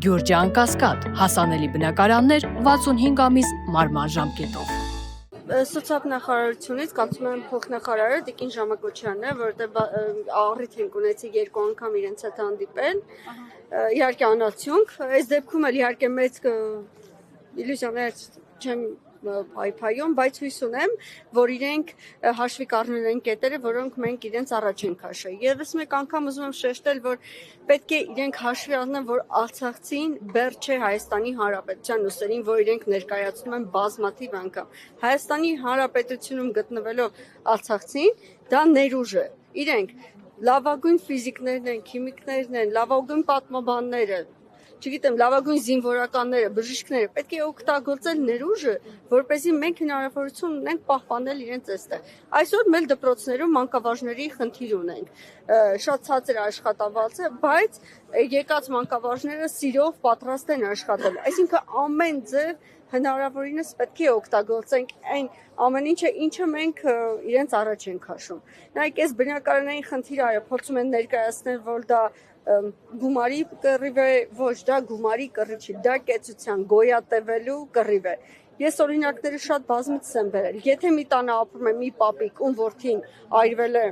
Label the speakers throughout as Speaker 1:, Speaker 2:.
Speaker 1: Գյուրջան Կասկադ, հասանելի բնակարաններ 65 ամիս մարման ժամկետով։
Speaker 2: Սոցիալնախարարությունից կարծում եմ փոխնախարարը Տիկին Ժամակոչյանն է, որովհետև առիթ ենք ունեցի 2 անգամ իրենց հետ հանդիպել, իհարկե անացյունք, այս դեպքում էլ իհարկե մեծ իլյուզիաներ չեմ փայփայում, բայց հույս ունեմ, որ իրենք հաշվի կառնել են կետերը, որոնք մենք իրենց առաջ ենք քաշել։ Եվս մեկ անգամ ուզում եմ շեշտել, որ պետք է իրենք հաշվի առնեն, որ Արցախցին բեռ չէ Հայաստանի Հանրապետության ուսերին, որ իրենք ներկայացնում են բազմաթիվ անգամ։ Հայաստանի Հանրապետությունում գտնվելով Արցախցին, դա ներուժ է։ Իրենք լավագույն ֆիզիկներն են, քիմիկներն են, լավագույն պատմաբանները, չգիտեմ, լավագույն զինվորականները, բժիշկները, պետք է օգտագործել ներուժը, որպեսզի մենք հնարավորություն ունենք պահպանել իրենց այստեղ։ Այսօր մեր դպրոցներում մանկավարժների խնդիր ունենք, շատ ցածր աշխատավարձ է, բայց եկած մանկավարժները սիրով պատրաստ են աշխատել, այսինքն ամեն ձև հնարավորինս պետք է օգտագործենք այն ամեն ինչը մենք իրենց առաջ ենք քաշում։ Նայեք, այս բնակարանային խնդիրը փորձում են ներկայացնել, որ դա գումարի կռիվ է, ոչ, դա գումարի կռիվ չի, դա կեցության գոյատևելու կռիվ է։ Ես օրինակները շատ բազմից եմ բերել։ Եթե մի տանը ապրում է մի պապիկ, ում որդին այրվել է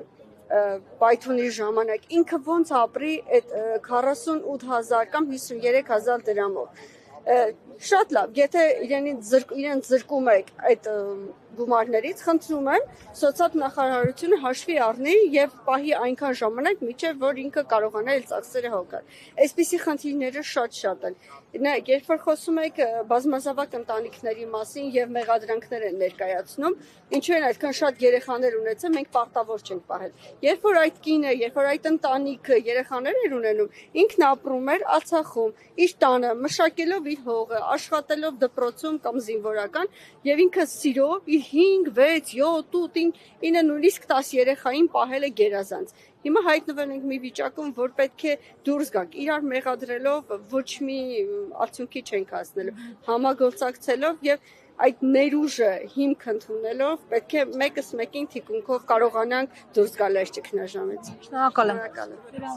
Speaker 2: պայթյունի ժամանակ, ինքը ոնց ապրի այդ 48,000 կամ 53,000 դրամով։ Շատ լավ, եթե իրենց զրկում եք այդ գումարներից, խնդրում եմ սոցիալնախարարությունը հաշվի առնի եւ պահի այնքան ժամանակ, մինչեւ որ ինքը կարողանա այդ ծախսերը հոգալ։ Այսպիսի խնդիրները շատ են։ Նայեք, երբ որ խոսում եք բազմազավակ ընտանիքների մասին եւ մեղադրանքներ են ներկայացնում, ինչու են այդքան շատ երեխաներ ունեցել, մենք պարտավոր չենք պահել։ Երբ որ այդ կինը, երբ որ այդ ընտանիքը երեխաներ էր ունենում, ինքն ապրում էր Արցախում, իր տանը, մշակելով իր հողը, աշխատելով դպրոցում կամ զինվորական եւ ինքը սիրով իր 5, 6, 7, 8, 9, նույնիսկ 10 երեխային պահել է գերազանց։ Հիմա հայտնվել ենք մի վիճակում, որ պետք է դուրս գանք, իրար մեղադրելով ոչ մի արդյունքի չենք հասնելու, համագործակցելով եւ այդ ներուժը հիմք ընդունելով պետք է մեկս մեկին թիկունքով կարողանանք դուրս գալ այս ճգնաժամից։
Speaker 1: Շնորհակալ եմ։